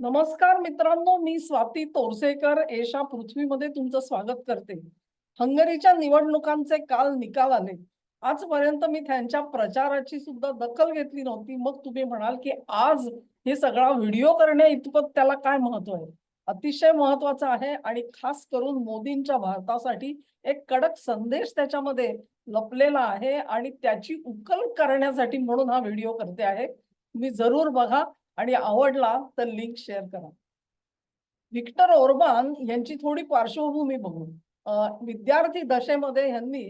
नमस्कार मित्रांनो, मी स्वाती तोरसेकर एशा पृथ्वीमध्ये तुमचं स्वागत करते. हंगेरीच्या निवडणुकांचे काल निकाल आले. आजपर्यंत मी त्यांच्या प्रचाराची सुद्धा दखल घेतली नव्हती. मग तुम्ही म्हणाल की आज हे सगळा व्हिडिओ करण्या इतपत त्याला काय महत्व आहे? अतिशय महत्वाचं आहे आणि खास करून मोदींच्या भारतासाठी एक कडक संदेश त्याच्यामध्ये लपलेला आहे आणि त्याची उकल करण्यासाठी म्हणून हा व्हिडिओ करते आहे. तुम्ही जरूर बघा आणि आवडला तर लिंक शेअर करा. विक्टर ओर्बान यांची थोडी पार्श्वभूमी बघू. विद्यार्थी दशेमध्ये यांनी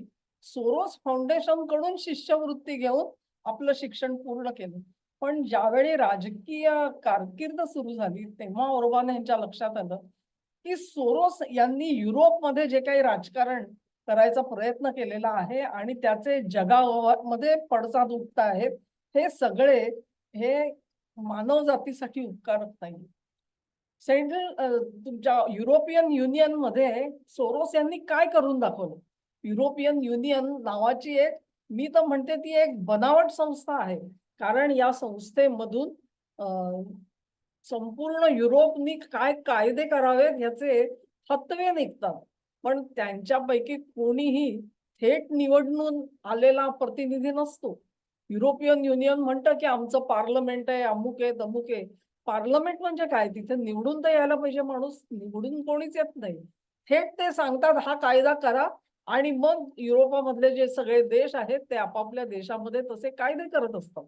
सोरोस फाउंडेशन कडून शिष्यवृत्ती घेऊन आपलं शिक्षण पूर्ण केलं. पण ज्यावेळी राजकीय कारकीर्द सुरू झाली तेव्हा ओर्बान यांच्या लक्षात आलं की सोरोस यांनी युरोपमध्ये जे काही राजकारण करायचा प्रयत्न केलेला आहे आणि त्याचे जगामध्ये पडसाद उठत आहेत, हे सगळे हे मानव जातीसाठी उपकारक नाही. तुमच्या युरोपियन युनियन मध्ये सोरोस यांनी काय करून दाखवलं? युरोपियन युनियन नावाची एक, मी तर म्हणते ती एक बनावट संस्था आहे. कारण या संस्थेमधून संपूर्ण युरोपनी काय कायदे करावेत याचे तत्वे निघतात. पण त्यांच्यापैकी कोणीही थेट निवडून आलेला प्रतिनिधी नसतो. युरोपियन युनियन म्हणतं की आमचं पार्लमेंट आहे, अमुक आहे, तमुक आहे. पार्लमेंट म्हणजे काय? तिथे निवडून तर यायला पाहिजे माणूस. निवडून कोणीच येत नाही. थेट ते सांगतात हा कायदा करा आणि मग युरोपामधले जे सगळे देश आहेत ते आपापल्या देशामध्ये तसे कायदे करत असतात.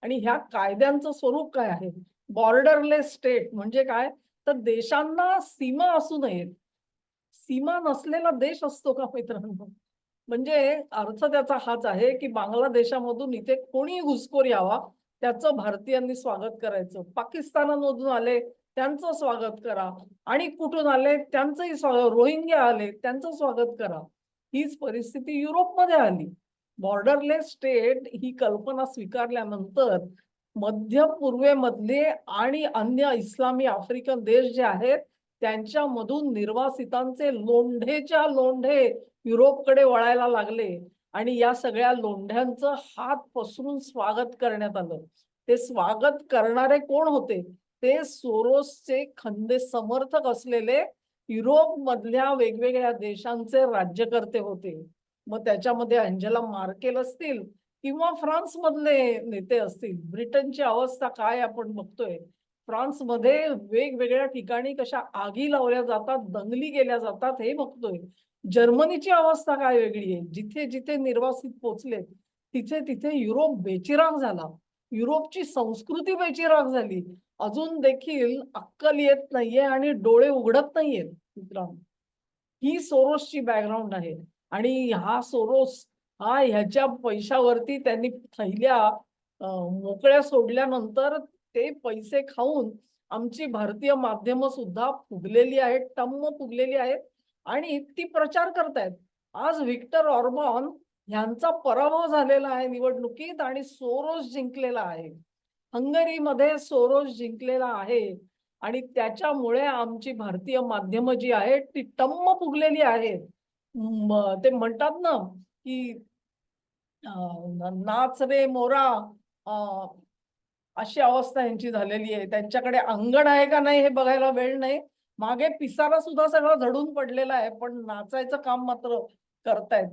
आणि ह्या कायद्यांचं स्वरूप काय आहे? बॉर्डरलेस स्टेट म्हणजे काय? तर देशांना सीमा असू नयेत. सीमा नसलेला देश असतो का मित्रांनो? म्हणजे अर्थ त्याचा हाच आहे की बांगलादेशामधून इथे कोणी घुसखोर यावा त्याचं भारतीयांनी स्वागत करायचं. पाकिस्तानामधून आले त्यांचं स्वागत करा आणि कुठून आले त्यांचंही स्वागत. रोहिंग्या आले त्यांचं स्वागत करा. हीच परिस्थिती युरोपमध्ये आली. बॉर्डरलेस स्टेट ही कल्पना स्वीकारल्यानंतर मध्य पूर्वेमधले आणि अन्य इस्लामी आफ्रिकन देश जे आहेत त्यांच्यामधून निर्वासितांचे लोंढेच्या लोंढे युरोपकडे वळायला लागले आणि या सगळ्या लोंढ्यांचं हात पसरून स्वागत करण्यात आलं. ते स्वागत करणारे कोण होते? ते सोरोसचे खंदे समर्थक असलेले युरोप मधल्या वेगवेगळ्या देशांचे राज्यकर्ते होते. मग त्याच्यामध्ये अंजेला मार्केल असतील किंवा फ्रान्स मधले नेते असतील. ब्रिटनची अवस्था काय आपण बघतोय. फ्रान्समध्ये वेगवेगळ्या ठिकाणी कशा आगी लावल्या जातात, दंगली केल्या जातात हे बघतोय. जर्मनीची अवस्था काय वेगळी आहे. जिथे जिथे निर्वासित पोचले तिथे तिथे युरोप बेचिराख झाला. युरोपची संस्कृती बेचिराख झाली. अजून देखील अक्कल येत नाहीये आणि डोळे उघडत नाहीयेत मित्रांनो. ही सोरोसची बॅकग्राऊंड आहे. आणि हा सोरोस हा ह्याच्या पैशावरती त्यांनी थैल्या मोकळ्या सोडल्यानंतर ते पैसे खाऊन आमची भारतीय माध्यम सुद्धा फुगलेली आहेत, टम्म फुगलेली आहेत आणि ती प्रचार करतायत. आज विक्टर ऑर्बान यांचा पराभव झालेला आहे निवडणुकीत आणि सोरोस जिंकलेला आहे. हंगेरीमध्ये सोरोस जिंकलेला आहे आणि त्याच्यामुळे आमची भारतीय माध्यम जी आहेत ती टम्म फुगलेली आहेत. ते म्हणतात ना की नाच रे मोरा, अशी अवस्था यांची झालेली आहे. त्यांच्याकडे अंगण आहे का नाही हे बघायला वेळ नाही. मागे पिसारा सुद्धा सगळं झडून पडलेला आहे पण नाचायचं काम मात्र करतायत.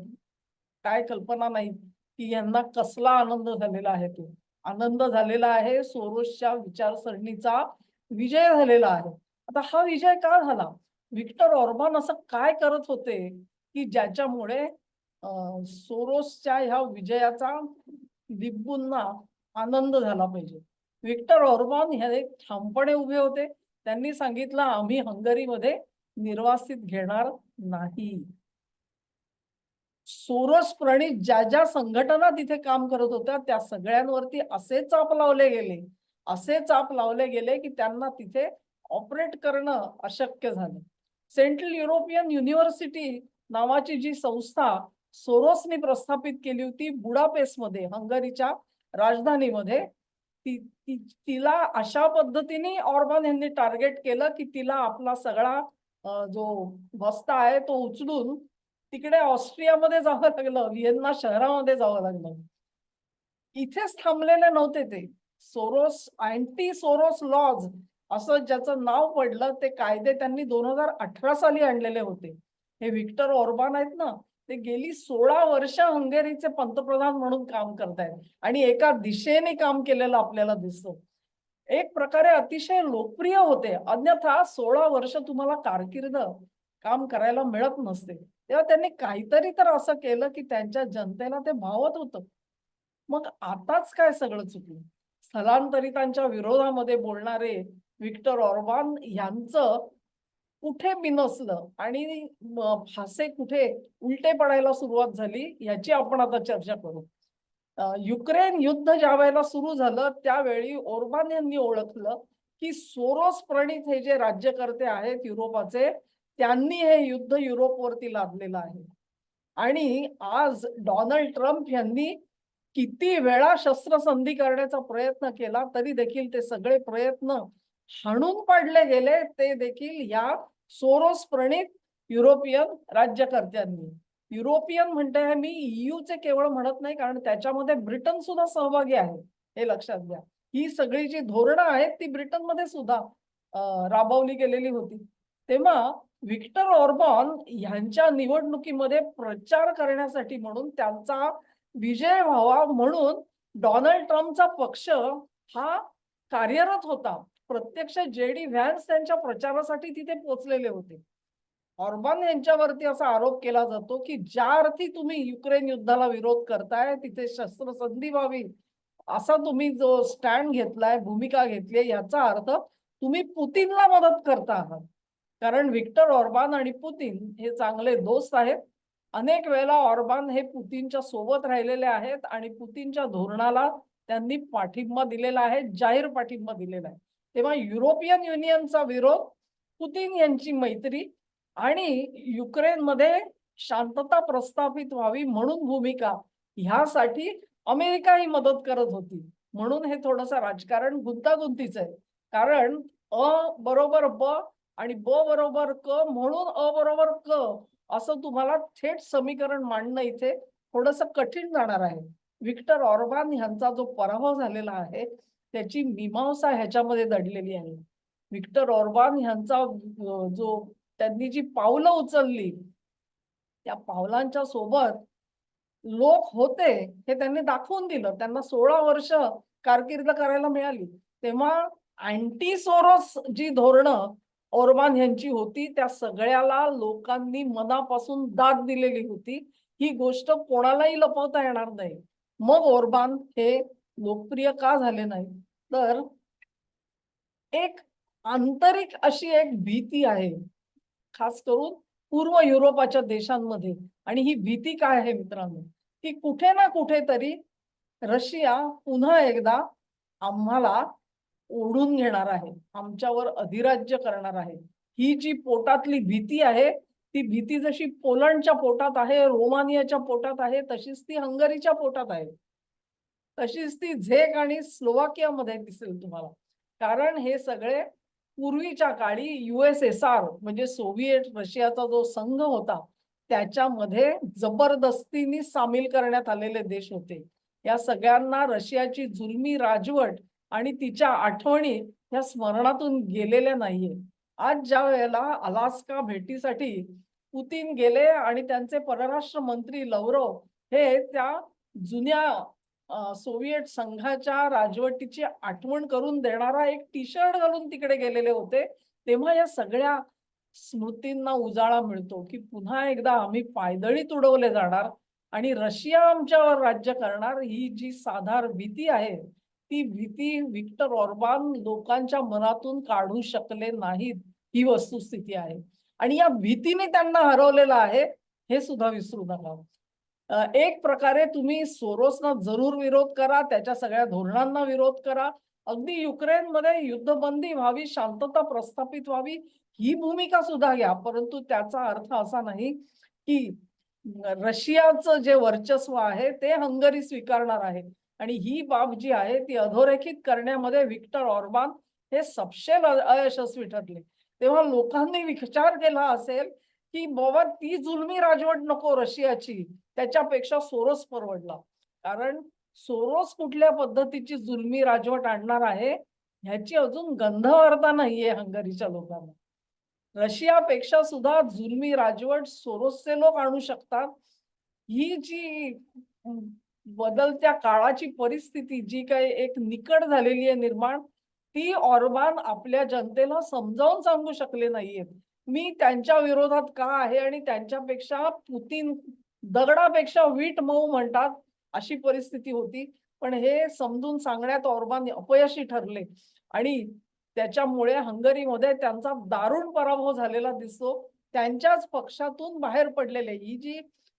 काय कल्पना नाही की यांना कसला आनंद झालेला आहे. तो आनंद झालेला आहे सोरोसच्या विचारसरणीचा विजय झालेला आहे. आता हा विजय का झाला? विक्टर ऑर्बान असं काय करत होते की ज्याच्यामुळे सोरोसच्या ह्या विजयाचा लिंबूंना आनंद झाला पाहिजे? विक्टर ऑर्बान हे ठामपणे उभे होते. त्यांनी सांगितलं आम्ही हंगेरीमध्ये निर्वासित घेणार नाही. सोरोस प्रणीत ज्या ज्या संघटना तिथे काम करत होत्या त्या सगळ्यांवरती असे चाप लावले गेले, असे चाप लावले गेले की त्यांना तिथे ऑपरेट करणं अशक्य झालं. सेंट्रल युरोपियन युनिव्हर्सिटी नावाची जी संस्था सोरोसने प्रस्थापित केली होती बुडापेस्टमध्ये, हंगेरीच्या राजधानीमध्ये, तिला अशा पद्धतीने ऑर्बान यांनी टार्गेट केलं की तिला आपला सगळा जो बस्ता आहे तो उचलून तिकडे ऑस्ट्रियामध्ये जावं लागलं, व्हिएन्ना शहरामध्ये जावं लागलं. इथेच थांबलेले नव्हते ते. सोरोस अँटी सोरोस लॉज असं ज्याचं नाव पडलं ते कायदे त्यांनी 2018 साली आणलेले होते. हे विक्टर ऑर्बान आहेत ना, ते गेली 16 वर्ष हंगेरीचे पंतप्रधान म्हणून काम करतायत आणि एका दिशेने काम केलेलं आपल्याला दिसतं. एक प्रकारे अतिशय लोकप्रिय होते. अन्यथा 16 वर्ष तुम्हाला कारकीर्द काम करायला मिळत नसते. तेव्हा त्यांनी काहीतरी तर असं केलं, की त्यांच्या जनतेला ते भावत होतं. मग आताच काय सगळं चुकलं? स्थलांतरितांच्या विरोधामध्ये बोलणारे विक्टर ऑर्बान यांचं कुठे बिनसलं आणि फासे कुठे उलटे पडायला सुरुवात झाली याची आपण आता चर्चा करू. युक्रेन युद्ध ज्यावेळेला सुरू झालं त्यावेळी ओर्बान यांनी ओळखलं, की सोरोस प्रणीत हे जे राज्यकर्ते आहेत युरोपाचे, त्यांनी हे युद्ध युरोपवरती लादलेलं आहे. आणि आज डोनाल्ड ट्रम्प यांनी किती वेळा शस्त्रसंधी करण्याचा प्रयत्न केला तरी देखील ते सगळे प्रयत्न हाणून पाडले गेले, ते देखील या सोरोस प्रणीत युरोपियन राज्यकर्त्यांनी. युरोपियन म्हणते मी ईयूचे केवळ म्हणत नाही, कारण त्याच्यामध्ये ब्रिटन सुद्धा सहभागी आहे, हे लक्षात घ्या. ही सगळी जी धोरणं आहेत ती ब्रिटनमध्ये सुद्धा राबवली गेलेली होती. तेव्हा विक्टर ऑर्बान यांच्या निवडणुकीमध्ये प्रचार करण्यासाठी म्हणून त्यांचा विजय व्हावा म्हणून डोनाल्ड ट्रम्पचा पक्ष हा कार्यरत होता. प्रत्यक्ष जेडी व्हॅन्स त्यांच्या प्रचारासाठी तिथे पोहोचलेले होते. ऑर्बान यांच्यावरती असा आरोप केला जातो, की ज्या अर्थी तुम्ही युक्रेन युद्धाला विरोध करताय तिथे शस्त्रसंधी व्हावी असा तुम्ही जो स्टँड घेतलाय, भूमिका घेतली, याचा अर्थ तुम्ही पुतीनला मदत करता आहात. कारण विक्टर ऑर्बान आणि पुतीन हे चांगले दोस्त आहेत. अनेक वेळेला ऑर्बान हे पुतीनच्या सोबत राहिलेले आहेत आणि पुतीनच्या धोरणाला त्यांनी पाठिंबा दिलेला आहे, जाहीर पाठिंबा दिलेला आहे. तेव्हा युरोपियन युनियनचा विरोध, पुतीन यांची मैत्री आणि युक्रेनमध्ये शांतता प्रस्थापित व्हावी म्हणून भूमिका, ह्यासाठी अमेरिका ही मदत करत होती. म्हणून हे थोडंसं राजकारण गुंतागुंतीचं आहे. कारण अ बरोबर ब आणि ब बरोबर क म्हणून अ बरोबर क असं तुम्हाला थेट समीकरण मांडणं इथे थोडंसं कठीण जाणार आहे. विक्टर ऑर्बान यांचा जो पराभव झालेला आहे त्याची मीमांसा ह्याच्यामध्ये दडलेली आहे. विक्टर ऑर्बान यांचा जो त्यांनी जी पावलं उचलली त्या पावलांच्या सोबत लोक होते हे त्यांनी दाखवून दिलं. त्यांना 16 वर्ष कारकीर्द करायला मिळाली. तेव्हा अँटी सोरोस जी धोरणं ओर्बान यांची होती त्या सगळ्याला लोकांनी मनापासून दाद दिलेली होती. ही गोष्ट कोणालाही लपवता येणार नाही. मग ओर्बान हे लोकप्रिय का झाले नाही? तर एक आंतरिक अशी एक भीती आहे, खास करून पूर्व युरोपाच्या देशांमध्ये. आणि ही भीती काय आहे मित्रांनो, की कुठे ना कुठेतरी रशिया पुन्हा एकदा आम्हाला ओढून घेणार आहे, आमच्यावर अधिराज्य करणार आहे. ही जी पोटातली भीती आहे, ती भीती जशी पोलंडच्या पोटात आहे, रोमानियाच्या पोटात आहे, तशीच ती हंगरीच्या पोटात आहे. तशीच ती झेक आणि स्लोवाकियामध्ये दिसेल तुम्हाला. कारण हे सगळे पूर्वीच्या काळी USSR म्हणजे सोव्हिएट रशियाचा जो संघ होता, त्याच्यामध्ये जबरदस्तीने सामील करण्यात आलेले देश होते. या सगळ्यांना रशियाची जुलमी राजवट आणि तिच्या आठवणी ह्या स्मरणातून गेलेल्या नाहीये. आज ज्या वेळेला अलास्का भेटीसाठी पुतीन गेले आणि त्यांचे परराष्ट्र मंत्री लव्हरोव हे त्या जुन्या सोव्हिएट संघाच्या राजवटीची आठवण करून देणारा एक टी-शर्ट घालून तिकडे गेलेले होते, तेव्हा या सगळ्या स्मृतींना उजाळा मिळतो, की पुन्हा एकदा आम्ही पायदळी तुडवले जाणार आणि रशिया आमच्यावर राज्य करणार. ही जी साधार भीती आहे, ती भीती विक्टर ऑर्बान लोकांच्या मनातून काढू शकले नाहीत, ही वस्तुस्थिती आहे. आणि या भीतीने त्यांना हरवलेलं आहे, हे सुद्धा विसरू नका. एक प्रकारे तुम्ही सोरोसना जरूर विरोध करा, त्याच्या सगळ्या धोरणांना विरोध करा. अगदी युक्रेनमध्ये युद्धबंदी व्हावी, शांतता प्रस्थापित व्हावी, ही भूमिका सुद्धा घ्या. परंतु त्याचा अर्थ असा नाही की रशियाचं जे वर्चस्व आहे ते हंगरी स्वीकारणार आहे. आणि ही बाब जी आहे ती अधोरेखित करण्यामध्ये विक्टर ऑर्बान हे सपशेल अयशस्वी ठरले. तेव्हा लोकांनी विचार केला असेल की बाबा ती जुलमी राजवट नको रशियाची, त्याच्यापेक्षा सोरोस परवडला. कारण सोरोस कुठल्या पद्धतीची जुलमी राजवट आणणार आहे ह्याची अजून गंधवार्ता नाहीये हंगरीच्या लोकांना. रशियापेक्षा सुद्धा जुलमी राजवट सोरोसचे लोक आणू शकतात. ही जी बदलत्या काळाची परिस्थिती जी काही एक निकट झालेली आहे निर्माण, ती ऑर्बान आपल्या जनतेला समजावून सांगू शकले नाहीयेत. मी त्यांच्या विरोधात का आहे आणि त्यांच्यापेक्षा पुतीन दगडापेक्षा वीट मऊ म्हणतात, अशी परिस्थिती होती. पण हे समजून सांगण्यात ऑर्बान अपयशी ठरले आणि त्याच्यामुळे हंगरीमध्ये त्यांचा दारुण पराभव झालेला दिसतो. त्यांच्याच पक्षातून बाहेर पडलेले ही जी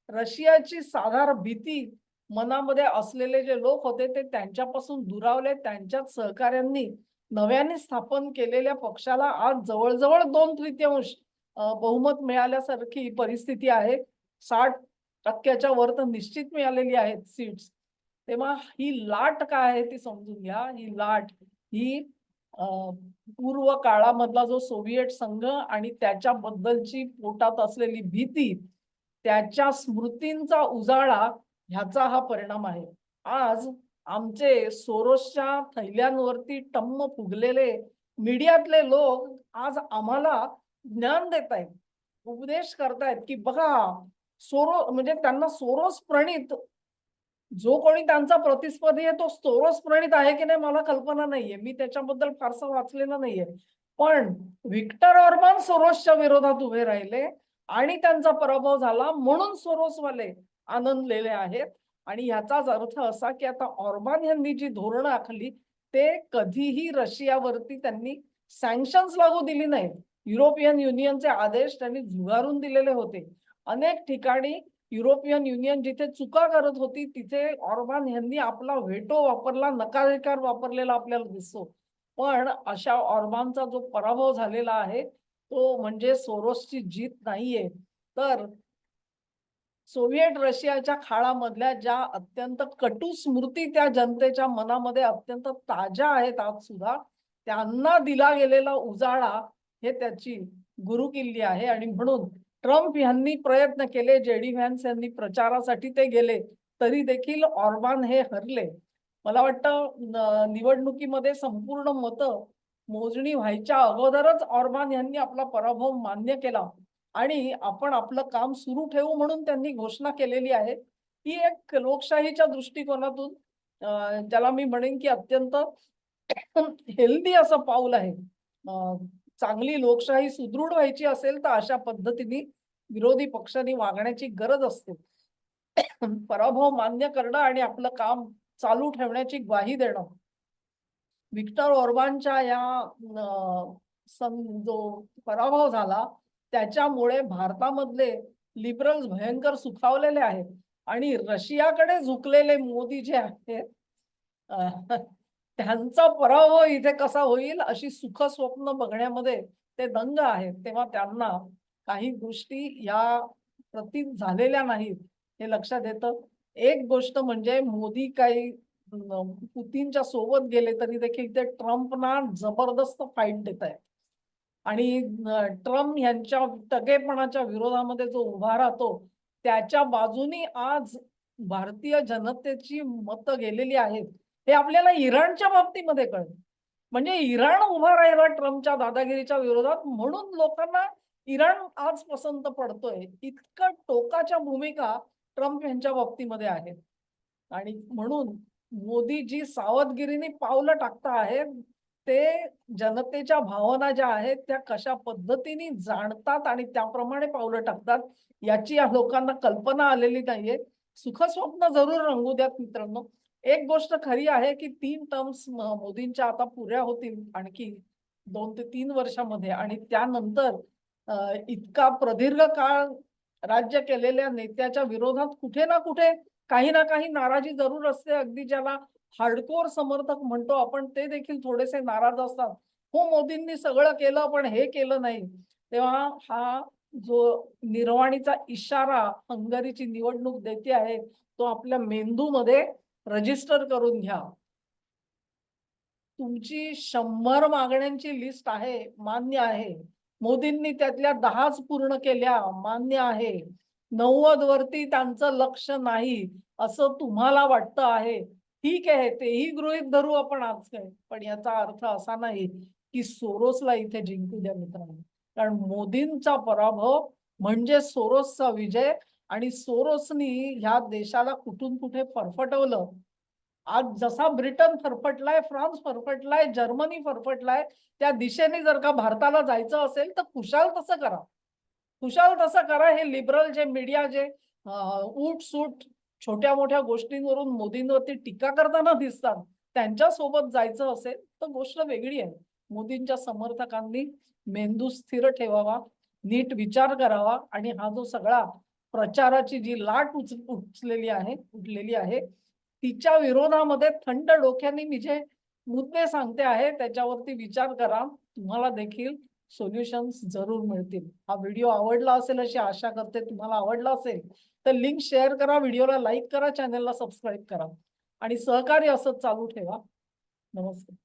रशियाची साधारण भीती मनामध्ये असलेले जे लोक होते ते त्यांच्यापासून दुरावले. त्यांच्याच सहकाऱ्यांनी नव्याने स्थापन केलेल्या पक्षाला आज जवळ-जवळ 2/3 बहुमत मिळाल्यासारखी परिस्थिती आहे. 60% वर तर निश्चित मिळालेली आहेत सीट्स. तेव्हा ही लाट काय आहे ती समजून घ्या. ही लाट ही अ, पूर्व काळामधला जो सोव्हिएट संघ आणि त्याच्याबद्दलची पोटात असलेली भीती, त्याच्या स्मृतींचा उजाळा ह्याचा हा परिणाम आहे. आज आमचे सोरोसच्या थैल्यांवरती टम्म फुगलेले मीडियातले लोक आज आम्हाला ज्ञान देत आहेत, उपदेश करतायत, की बघा म्हणजे त्यांना सोरोस प्रणीत जो कोणी त्यांचा प्रतिस्पर्धी आहे तो सोरोस प्रणीत आहे की नाही मला कल्पना नाहीये. मी त्याच्याबद्दल फारसं वाचलेलं नाहीये. पण व्हिक्टर ऑर्बान सोरोसच्या विरोधात उभे राहिले आणि त्यांचा पराभव झाला म्हणून सोरोसवाले आनंदलेले आहेत. आणि ह्याचाच अर्थ असा की आता ऑर्बान यांनी जी धोरणं आखली ते कधीही रशियावरती त्यांनी सँक्शन्स लागू दिली नाहीत. युरोपियन युनियनचे आदेश त्यांनी झुगारून दिलेले होते. अनेक ठिकाणी युरोपियन युनियन जिथे चुका करत होती तिथे ऑर्बान यांनी आपला व्हेटो वापरला, नकाधिकार वापरलेला आपल्याला दिसतो. पण अशा ऑर्बानचा जो पराभव झालेला आहे तो म्हणजे सोरोसची जीत नाहीये. तर सोव्हिएट रशियाच्या काळामधल्या ज्या अत्यंत कटू स्मृती त्या जनतेच्या मनामध्ये अत्यंत ताज्या आहेत आज सुद्धा, त्यांना दिला गेलेला उजाळा हे त्याची गुरुकिल्ली आहे. आणि म्हणून ट्रम्प यांनी प्रयत्न केले, जेडी व्हॅन्स यांनी प्रचारासाठी ते गेले, तरी देखील ऑर्बान हे हरले. मला वाटतं निवडणुकीमध्ये संपूर्ण मतं मोजणी व्हायच्या अगोदरच ऑर्बान यांनी आपला पराभव मान्य केला आणि आपण आपलं काम सुरू ठेवू म्हणून त्यांनी घोषणा केलेली आहे. ही एक लोकशाहीच्या दृष्टिकोनातून ज्याला मी म्हणेन की अत्यंत हेल्दी असं पाऊल आहे. चांगली लोकशाही सुदृढ व्हायची असेल तर अशा पद्धतीने विरोधी पक्षांनी वागण्याची गरज असते. पराभव मान्य करणं आणि आपलं काम चालू ठेवण्याची ग्वाही देणं. व्हिक्टर ऑर्बानच्या या जो पराभव झाला त्याच्यामुळे भारतामधले लिबरल्स भयंकर सुखावलेले आहेत आणि रशियाकडे झुकलेले मोदी जे आहेत त्यांचा पराभव इथे कसा होईल अशी सुख स्वप्न बघण्यामध्ये ते दंग आहेत. तेव्हा त्यांना काही गोष्टी या प्रतीत झालेल्या नाहीत हे लक्षात येतं. एक गोष्ट म्हणजे मोदी काही पुतीनच्या सोबत गेले तरी देखील ते ट्रम्पना जबरदस्त फाईट देत आहेत आणि ट्रम्प यांच्या तगेपणाच्या विरोधामध्ये जो उभा राहतो त्याच्या बाजूनी आज भारतीय जनतेची मतं गेलेली आहेत. हे आपल्याला इराणच्या बाबतीमध्ये कळतं. म्हणजे इराण उभा राहिला ट्रम्पच्या दादागिरीच्या विरोधात म्हणून लोकांना इराण आज पसंत पडतोय. इतकं टोकाच्या भूमिका ट्रम्प यांच्या बाबतीमध्ये आहेत. आणि म्हणून मोदी जी सावधगिरीने पावलं टाकता आहेत ते जनतेच्या भावना ज्या आहेत त्या कशा पद्धतीने जाणतात आणि त्याप्रमाणे पावलं टाकतात याची या लोकांना कल्पना आलेली नाहीये. सुखस्वप्न जरूर रंगू द्यात मित्रांनो. एक गोष्ट खरी आहे की 3 टर्म्स मोदींच्या आता पुऱ्या होतील आणखी 2 ते 3 वर्षामध्ये आणि त्यानंतर इतका प्रदीर्घ काळ राज्य केलेल्या नेत्याच्या विरोधात कुठे ना कुठे काही ना काही नाराजी जरूर असते. अगदी ज्याला हार्डकोर समर्थक म्हणतो आपण ते देखील थोडेसे नाराज असतात. हो मोदींनी सगळं केलं पण हे केलं नाही. तेव्हा हा जो निर्वाणीचा इशारा हंगरीची निवडणूक देते आहे तो आपल्या मेंदूमध्ये रजिस्टर करून घ्या. तुमची 100 मागण्यांची लिस्ट आहे, मान्य आहे. मोदींनी त्यातल्या 10च पूर्ण केल्या, मान्य आहे. 90 वरती त्यांचं लक्ष नाही असं तुम्हाला वाटतं आहे. ठीक आहे, तेही गृहीत धरू आपण आज काय, पण याचा अर्थ असा नाही की सोरोसला इथे जिंकू द्या मित्रांनो. कारण मोदींचा पराभव म्हणजे सोरोसचा विजय आणि सोरोसनी ह्या देशाला कुठून कुठे फरफटवलं. आज जसा ब्रिटन फरफटलाय, फ्रान्स फरफटलाय, जर्मनी फरफटलाय, त्या दिशेने जर का भारताला जायचं असेल तर खुशाल तसं करा. खुशाल तसं करा. हे लिबरल जे मीडिया जे उठ-सूट छोट्या-मोठ्या गोष्टींवरून मोदींवरती टीका करताना दिसतात, त्यांच्या सोबत जायचं असेल तर गोष्ट वेगळी आहे. मोदींच्या समर्थकांनी मेंदू स्थिर ठेवावा, नीट विचार करावा आणि हा जो सगळा प्रचाराची जी लाट उठलेली आहे, तिच्या विरोधामध्ये थंड डोक्याने मी जे मुद्दे सांगते आहे त्याच्यावरती विचार करा. तुम्हाला देखील सोल्युशन्स जरूर मिळतील. हा व्हिडिओ आवडला असेल अशी आशा करते. तुम्हाला आवडला असेल तर लिंक शेअर करा, व्हिडिओला लाईक करा, चॅनलला सबस्क्राईब करा आणि सहकार्य असंच चालू ठेवा. नमस्कार.